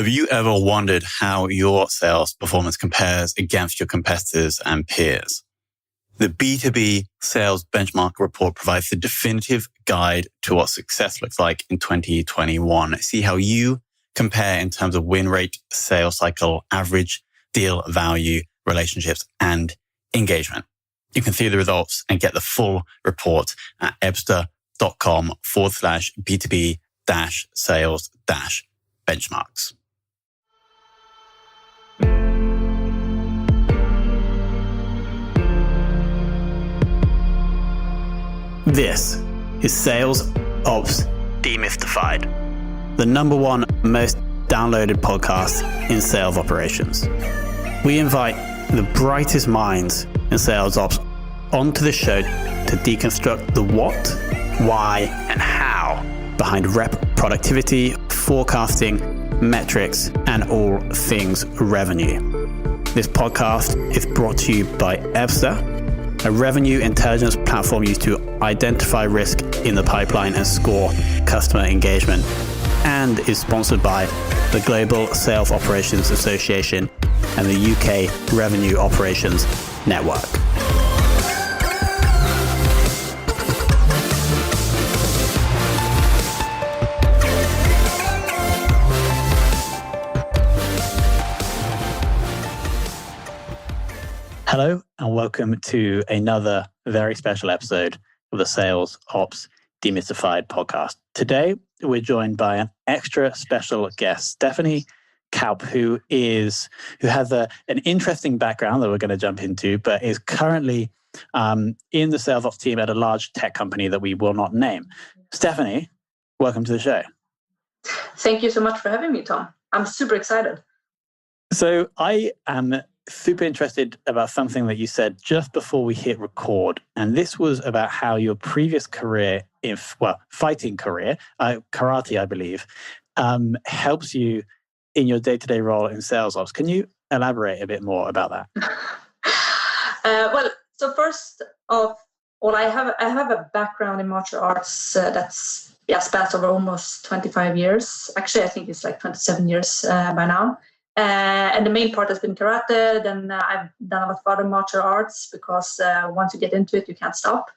Have you ever wondered how your sales performance compares against your competitors and peers? The B2B Sales Benchmark Report provides the definitive guide to what success looks like in 2021. See how you compare in terms of win rate, sales cycle, average deal value, relationships, and engagement. You can see the results and get the full report at ebsta.com/B2B-sales-benchmarks. This is Sales Ops Demystified, the number one most downloaded podcast in sales operations. We invite the brightest minds in sales ops onto the show to deconstruct the what, why, and how behind rep productivity, forecasting, metrics, and all things revenue. This podcast is brought to you by EBSTA, a revenue intelligence platform used to identify risk in the pipeline and score customer engagement, and is sponsored by the Global Sales Operations Association and the UK Revenue Operations Network. Hello, and welcome to another very special episode of the Sales Ops Demystified Podcast. Today, we're joined by an extra special guest, Stephanie Kaup, who has an interesting background that we're going to jump into, but is currently in the sales ops team at a large tech company that we will not name. Stephanie, welcome to the show. Thank you so much for having me, Tom. I'm super excited. So I am super interested about something that you said just before we hit record. And this was about how your previous career, fighting career, karate, I believe, helps you in your day-to-day role in sales ops. Can you elaborate a bit more about that? So first of all, I have a background in martial arts that's spans over almost 25 years. Actually, I think it's like 27 years by now. And the main part has been karate. Then I've done a lot of other martial arts because once you get into it, you can't stop.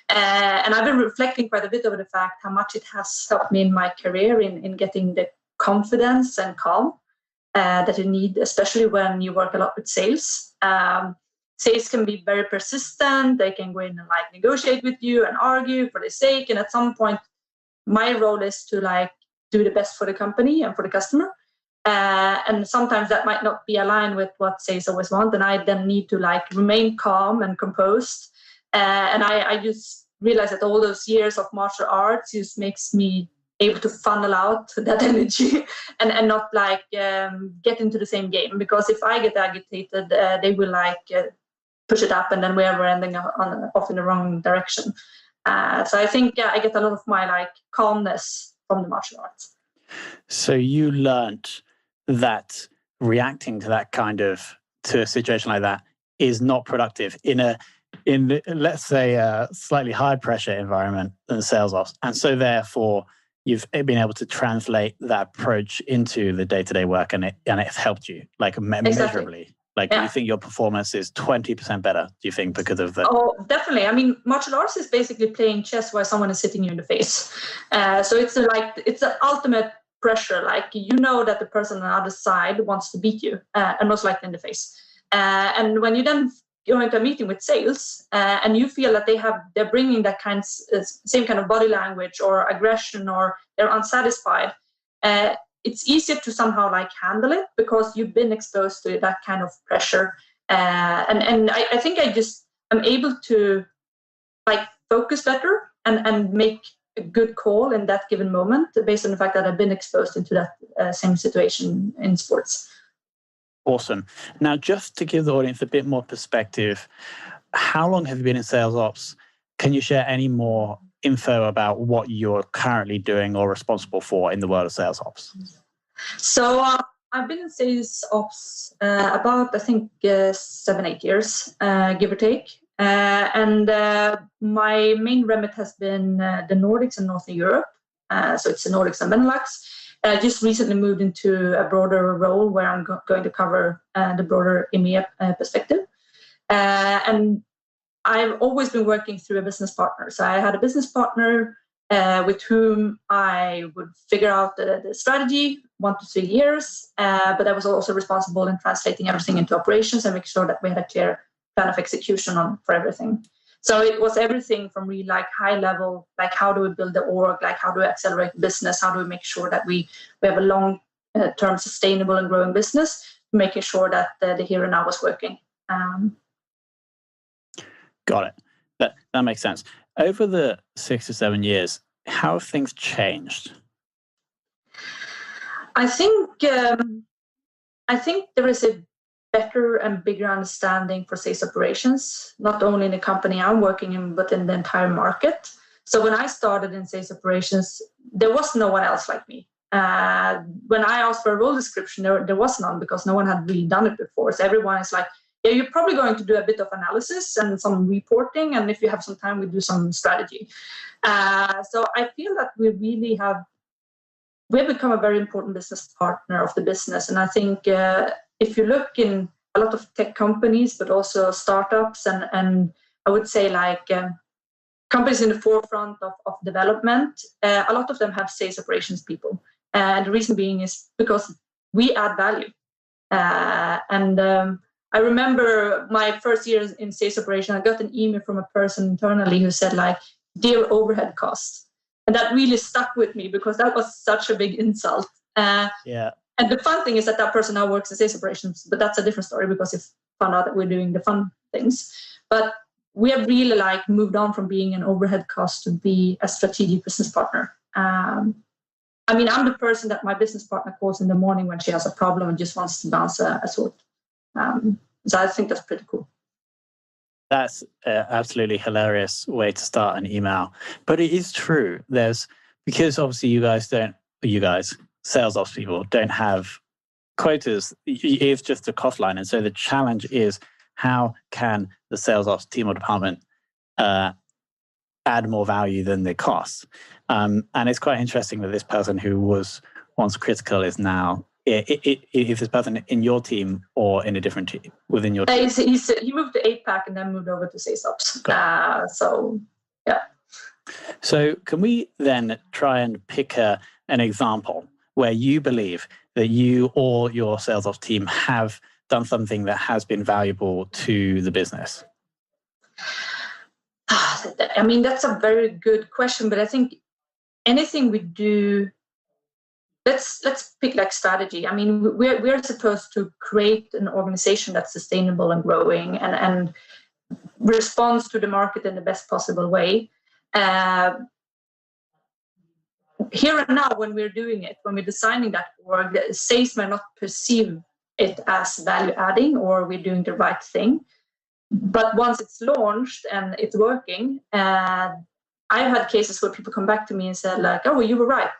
And I've been reflecting quite a bit over the fact how much it has helped me in my career in getting the confidence and calm that you need, especially when you work a lot with sales. Sales can be very persistent. They can go in and negotiate with you and argue for their sake. And at some point, my role is to do the best for the company and for the customer. And sometimes that might not be aligned with what sales always want. And I then need to remain calm and composed. And I just realized that all those years of martial arts just makes me able to funnel out that energy and not get into the same game. Because if I get agitated, they will push it up, and then we're ending off in the wrong direction. So I think I get a lot of my calmness from the martial arts. So you learned that reacting to to a situation like that is not productive in let's say a slightly high pressure environment than sales ops, and so therefore you've been able to translate that approach into the day-to-day work, and it's helped you measurably. Do you think your performance is 20% better? Do you think because of that? Oh, definitely. I mean, martial arts is basically playing chess while someone is hitting you in the face. So it's the ultimate pressure. You know that the person on the other side wants to beat you, and most likely in the face. And when you then go into a meeting with sales, and you feel that they're bringing that same kind of body language or aggression, or they're unsatisfied, it's easier to somehow handle it because you've been exposed to that kind of pressure. And I think I'm able to focus better and make a good call in that given moment based on the fact that I've been exposed into that same situation in sports. Awesome. Now, just to give the audience a bit more perspective, how long have you been in sales ops? Can you share any more info about what you're currently doing or responsible for in the world of sales ops? So I've been in sales ops about, I think, 7-8 years, give or take. And my main remit has been the Nordics and Northern Europe. So it's the Nordics and Benelux. I just recently moved into a broader role where I'm going to cover the broader EMEA perspective. And I've always been working through a business partner. So I had a business partner with whom I would figure out the strategy 1 to 3 years, but I was also responsible in translating everything into operations and make sure that we had a clear plan of execution for everything. So it was everything from really like high level, like how do we build the org, like how do we accelerate business, how do we make sure that we have a long-term sustainable and growing business, making sure that the here and now was working. Got it. That makes sense. Over the 6 to 7 years, how have things changed? I think there is a better and bigger understanding for sales operations, not only in the company I'm working in, but in the entire market. So when I started in sales operations, there was no one else like me. When I asked for a role description, there was none because no one had really done it before. So everyone is like, yeah, you're probably going to do a bit of analysis and some reporting. And if you have some time, we do some strategy. So I feel that we have become a very important business partner of the business. And I think if you look in a lot of tech companies, but also startups and I would say like companies in the forefront of development, a lot of them have sales operations people. And the reason being is because we add value. I remember my first year in sales operation, I got an email from a person internally who said like, dear overhead costs. And that really stuck with me because that was such a big insult. Yeah. And the fun thing is that person now works in sales operations, but that's a different story because he found out that we're doing the fun things. But we have really like moved on from being an overhead cost to be a strategic business partner. I'm the person that my business partner calls in the morning when she has a problem and just wants to bounce a thought. So I think that's pretty cool. That's an absolutely hilarious way to start an email. But it is true. Because obviously you guys, sales ops people, don't have quotas. It's just a cost line. And so the challenge is, how can the sales ops team or department add more value than the costs? And it's quite interesting that this person who was once critical is now, if this person in your team or in a different team within your team? He moved to APAC and then moved over to Sales Ops. So, yeah. So can we then try and pick an example where you believe that you or your sales ops team have done something that has been valuable to the business? That's a very good question, but I think anything we do, let's pick like strategy. We're supposed to create an organization that's sustainable and growing and responds to the market in the best possible way. Here and now, when we're doing it, when we're designing that org, sales might not perceive it as value adding or we're doing the right thing. But once it's launched and it's working, I've had cases where people come back to me and said like, oh, well, you were right.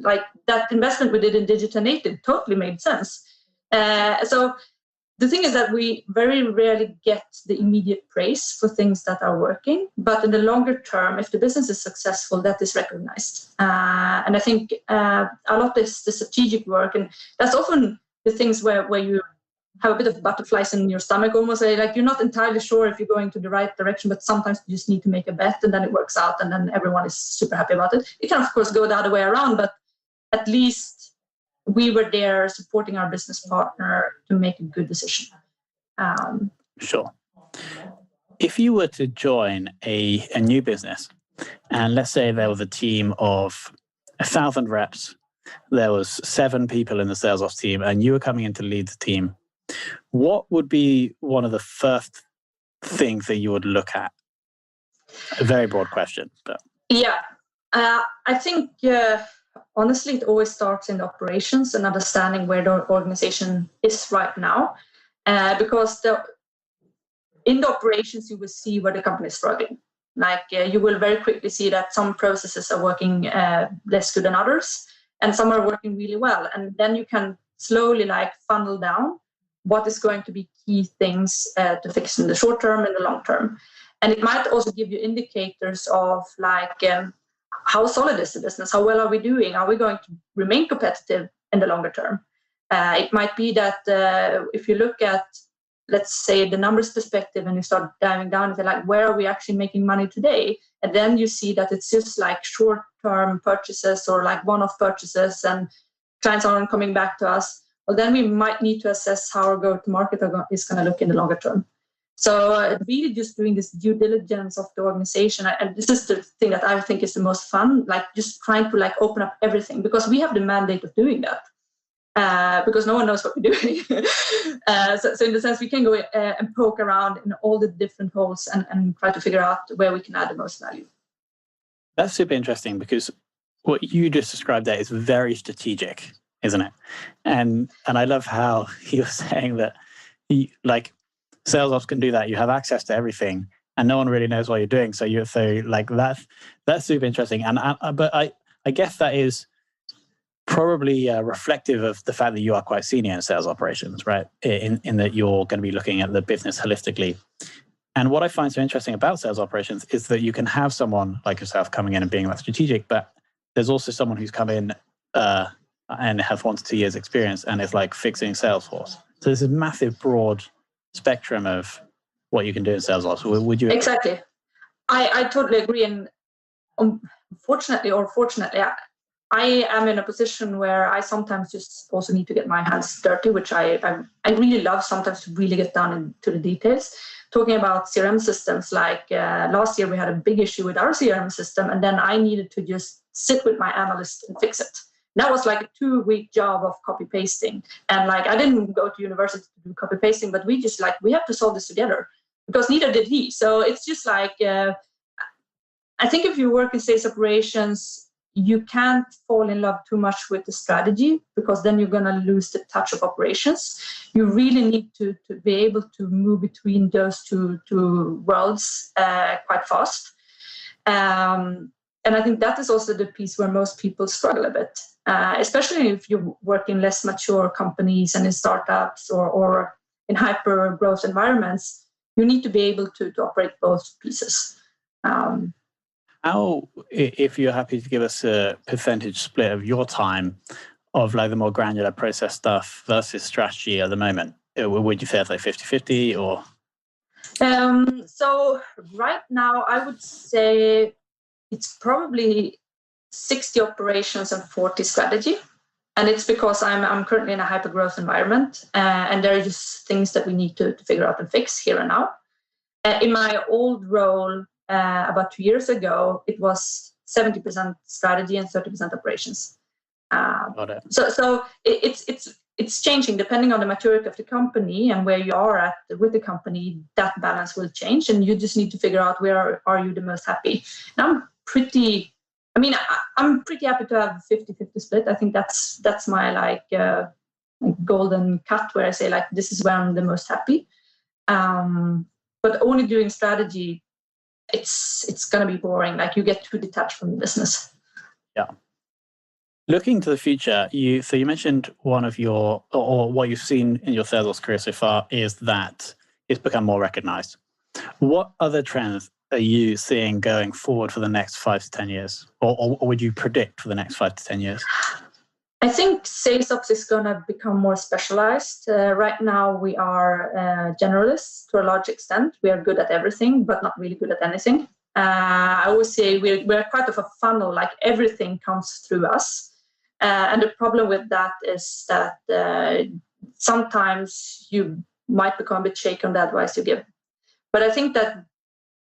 Like that investment we did in digital native totally made sense. So the thing is that we very rarely get the immediate praise for things that are working. But in the longer term, if the business is successful, that is recognized. And I think a lot is the strategic work. And that's often the things where you have a bit of butterflies in your stomach, almost like you're not entirely sure if you're going to the right direction, but sometimes you just need to make a bet and then it works out and then everyone is super happy about it. It can, of course, go the other way around, but at least we were there supporting our business partner to make a good decision. Sure. If you were to join a new business, and let's say there was a team of 1,000 reps, there was 7 people in the sales ops team, and you were coming in to lead the team, what would be one of the first things that you would look at? A very broad question. But yeah, I think honestly, it always starts in the operations and understanding where the organization is right now. Because in the operations, you will see where the company is struggling. Like you will very quickly see that some processes are working less good than others, and some are working really well. And then you can slowly funnel down what is going to be key things to fix in the short term and the long term. And it might also give you indicators of how solid is the business? How well are we doing? Are we going to remain competitive in the longer term? It might be that if you look at, let's say, the numbers perspective and you start diving down into like, where are we actually making money today? And then you see that it's just like short-term purchases or like one-off purchases and clients aren't coming back to us. Well, then we might need to assess how our go-to-market is going to look in the longer term. So really just doing this due diligence of the organization. And this is the thing that I think is the most fun, like just trying to like open up everything, because we have the mandate of doing that. Because no one knows what we're doing. So in the sense, we can go and poke around in all the different holes and try to figure out where we can add the most value. That's super interesting, because what you just described there is very strategic, isn't it? And I love how you're saying that like sales ops can do that. You have access to everything and no one really knows what you're doing. So like that's super interesting. But I guess that is probably reflective of the fact that you are quite senior in sales operations, right? In that you're going to be looking at the business holistically. And what I find so interesting about sales operations is that you can have someone like yourself coming in and being that strategic, but there's also someone who's come in and have 1 to 2 years experience and is like fixing Salesforce. So there's a massive broad spectrum of what you can do in sales ops. Would you? Exactly. I totally agree. And unfortunately or fortunately, I am in a position where I sometimes just also need to get my hands dirty, which I really love sometimes to really get down into the details. Talking about CRM systems, like last year we had a big issue with our CRM system, and then I needed to just sit with my analyst and fix it. That was like a 2-week job of copy pasting. And like, I didn't go to university to do copy pasting, but we just like, we have to solve this together, because neither did he. So it's just like, I think if you work in sales operations, you can't fall in love too much with the strategy, because then you're going to lose the touch of operations. You really need to be able to move between those two worlds quite fast. And I think that is also the piece where most people struggle a bit, especially if you work in less mature companies and in startups or in hyper growth environments. You need to be able to operate both pieces. How, if you're happy to give us a percentage split of your time of like the more granular process stuff versus strategy at the moment, would you say it's like 50-50 or? So right now, I would say it's probably 60 operations and 40 strategy. And it's because I'm currently in a hyper growth environment, and there are just things that we need to figure out and fix here and now. In my old role, about 2 years ago, it was 70% strategy and 30% operations. Got it. So it's changing depending on the maturity of the company and where you are at with the company. That balance will change, and you just need to figure out where are you the most happy. And I'm pretty happy to have 50-50 split. I think that's my like golden cut, where I say like, this is where I'm the most happy. But only doing strategy, it's going to be boring. Like, you get too detached from the business. Yeah. Looking to the future, you mentioned one of your, or what you've seen in your sales career so far, is that it's become more recognized. What other trends are you seeing going forward for the next 5 to 10 years? Or would you predict for the next 5 to 10 years? I think sales ops is going to become more specialized. Right now, we are generalists to a large extent. We are good at everything, but not really good at anything. I always say we're quite of a funnel, like everything comes through us. And the problem with that is that sometimes you might become a bit shaky on the advice you give. But I think that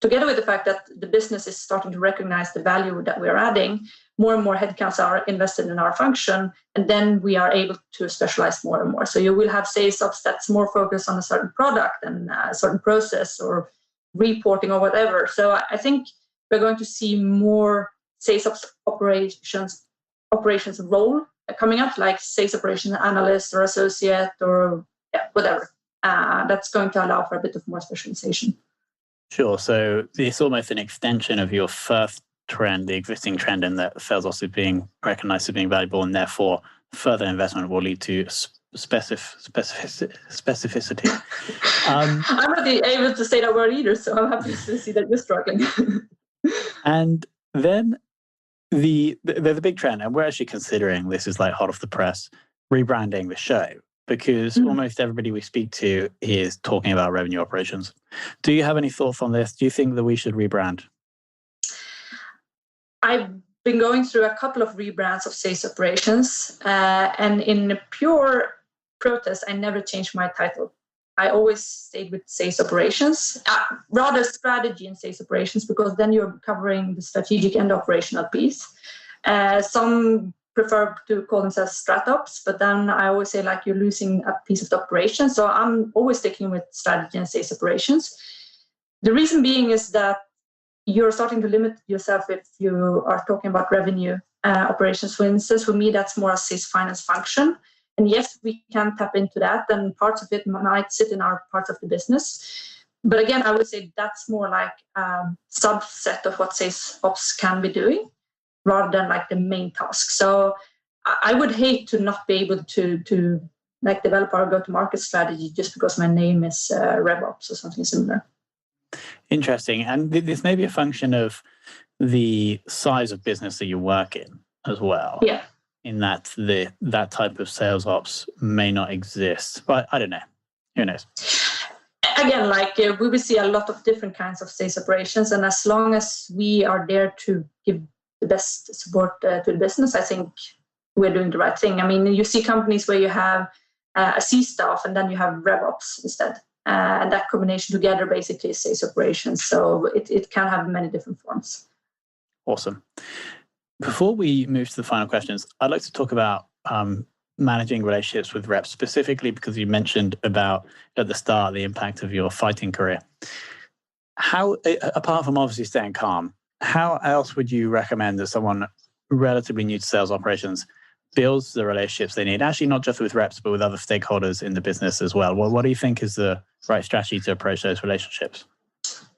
together with the fact that the business is starting to recognize the value that we're adding, more and more headcounts are invested in our function, and then we are able to specialize more and more. So you will have sales ops that's more focused on a certain product and a certain process or reporting or whatever. So I think we're going to see more sales ops operations role coming up, like sales operations analyst or associate or whatever. That's going to allow for a bit of more specialization. Sure. So it's almost an extension of your first trend, the existing trend in that sales ops is being recognized as being valuable, and therefore further investment will lead to specificity. I'm not able to say that word either, so I'm happy to see that you're struggling. And then there's a big trend, and we're actually considering this is like hot off the press, rebranding the show, because almost everybody we speak to is talking about revenue operations. Do you have any thoughts on this? Do you think that we should rebrand? I've been going through a couple of rebrands of sales operations, and in pure protest, I never changed my title. I always stayed with sales operations, rather strategy and sales operations, because then you're covering the strategic and operational piece. Some prefer to call themselves strat ops, but then I always say like you're losing a piece of the operation. So I'm always sticking with strategy and sales operations. The reason being is that you're starting to limit yourself if you are talking about revenue operations. For instance, for me, that's more a sales finance function. And yes, we can tap into that, and parts of it might sit in our parts of the business. But again, I would say that's more like a subset of what sales ops can be doing, rather than like the main task. So I would hate to not be able to like develop our go-to-market strategy just because my name is RevOps or something similar. Interesting. And this may be a function of the size of business that you work in as well. Yeah. In that that type of sales ops may not exist. But I don't know. Who knows? Again, like we will see a lot of different kinds of sales operations. And as long as we are there to give the best support to the business, I think we're doing the right thing. I mean, you see companies where you have a C staff and then you have RevOps instead. And that combination together basically is sales operations. So it can have many different forms. Awesome. Before we move to the final questions, I'd like to talk about managing relationships with reps, specifically because you mentioned about at the start the impact of your fighting career. How, apart from obviously staying calm, how else would you recommend that someone relatively new to sales operations builds the relationships they need? Actually, not just with reps, but with other stakeholders in the business as well. What do you think is the right strategy to approach those relationships?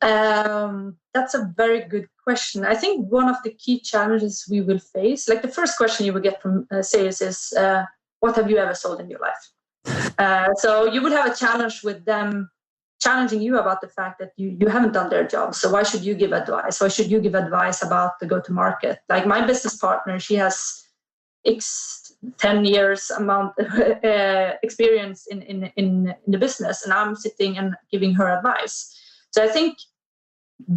That's a very good question. I think one of the key challenges we will face, like the first question you will get from sales is, what have you ever sold in your life? So you would have a challenge with them challenging you about the fact that you haven't done their job. So why should you give advice? Why should you give advice about the go-to-market? Like my business partner, she has 10 years amount experience in the business, and I'm sitting and giving her advice. So I think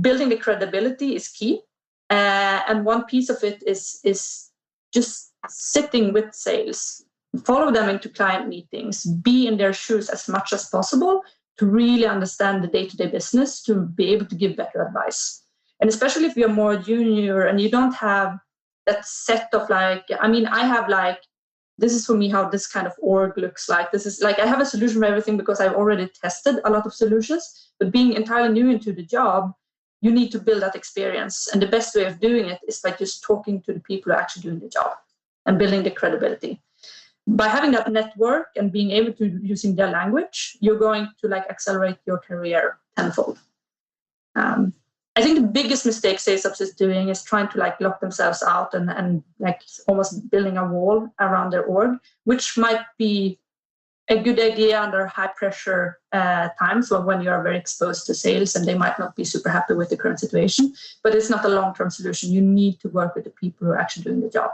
building the credibility is key. And one piece of it is just sitting with sales, follow them into client meetings, be in their shoes as much as possible to really understand the day-to-day business, to be able to give better advice. And especially if you're more junior and you don't have that set of I have this is for me how this kind of org looks like. This is like, I have a solution for everything because I've already tested a lot of solutions, but being entirely new into the job, you need to build that experience. And the best way of doing it is by just talking to the people who are actually doing the job and building the credibility. By having that network and being able to using their language, you're going to accelerate your career tenfold. I think the biggest mistake sales ops is doing is trying to lock themselves out and almost building a wall around their org, which might be a good idea under high pressure times when you are very exposed to sales and they might not be super happy with the current situation, but it's not a long-term solution. You need to work with the people who are actually doing the job.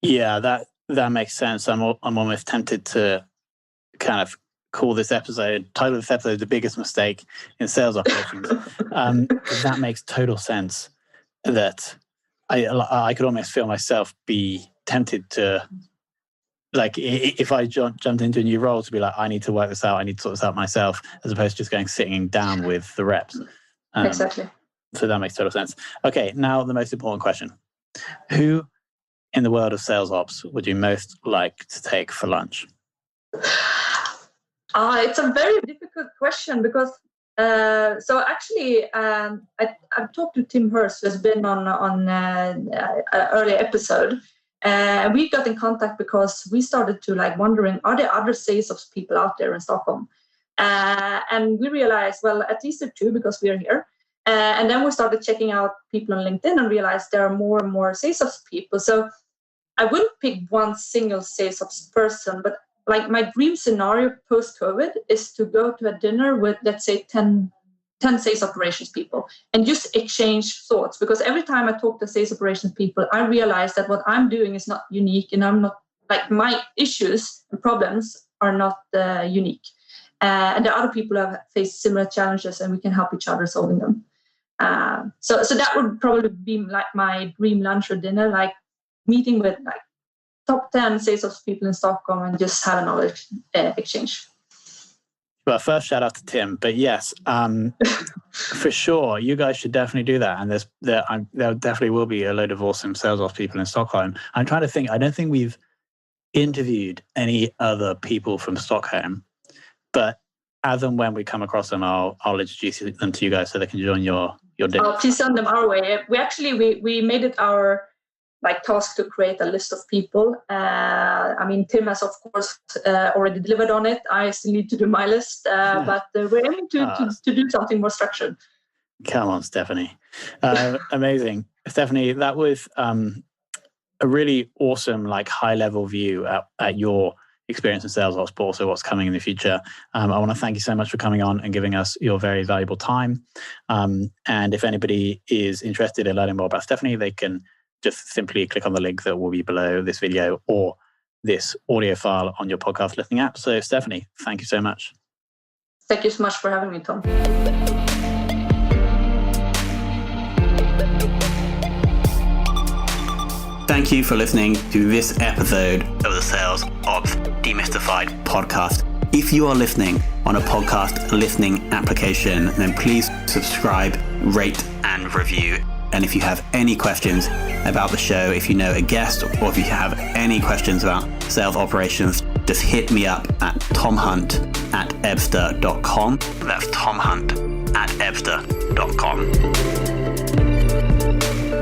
Yeah, that makes sense. I'm almost tempted to kind of title this episode, The Biggest Mistake in Sales Operations. That makes total sense. That I could almost feel myself be tempted to, if I jumped into a new role, to be I need to work this out, I need to sort this out myself, as opposed to just sitting down with the reps. Exactly. So that makes total sense. Okay, now the most important question. Who in the world of sales ops would you most like to take for lunch? It's a very difficult question because I've talked to Tim Hurst, who has been on an earlier episode. We got in contact because we started to wondering, are there other sales ops people out there in Stockholm? And we realized, well, at least there are two because we are here. And then we started checking out people on LinkedIn and realized there are more and more sales ops people. So I wouldn't pick one single sales ops person, but my dream scenario post-COVID is to go to a dinner with, let's say, 10 10 sales operations people and just exchange thoughts. Because every time I talk to sales operations people, I realize that what I'm doing is not unique, and I'm not like my issues and problems are not unique. And there are other people who have faced similar challenges, and we can help each other solving them. So that would probably be like my dream lunch or dinner, like meeting with like top 10 sales ops people in Stockholm and just have a knowledge exchange. Well, first shout out to Tim, but yes, for sure, you guys should definitely do that. And there definitely will be a load of awesome sales ops people in Stockholm. I'm trying to think. I don't think we've interviewed any other people from Stockholm, but as and when we come across them, I'll introduce them to you guys so they can join your dinner. Please send them our way. We made it our task to create a list of people. Tim has of course already delivered on it. I still need to do my list, but we're aiming to do something more structured. Come on, Stephanie. Amazing. Stephanie, that was a really awesome, high level view at your experience in sales ops, but also what's coming in the future. I want to thank you so much for coming on and giving us your very valuable time. And if anybody is interested in learning more about Stephanie, they can just simply click on the link that will be below this video or this audio file on your podcast listening app. So Stephanie, thank you so much. Thank you so much for having me, Tom. Thank you for listening to this episode of the Sales Ops Demystified podcast. If you are listening on a podcast listening application, then please subscribe, rate, and review. And if you have any questions about the show, if you know a guest, or if you have any questions about sales operations, just hit me up at tomhunt@ebster.com. That's tomhunt@ebster.com.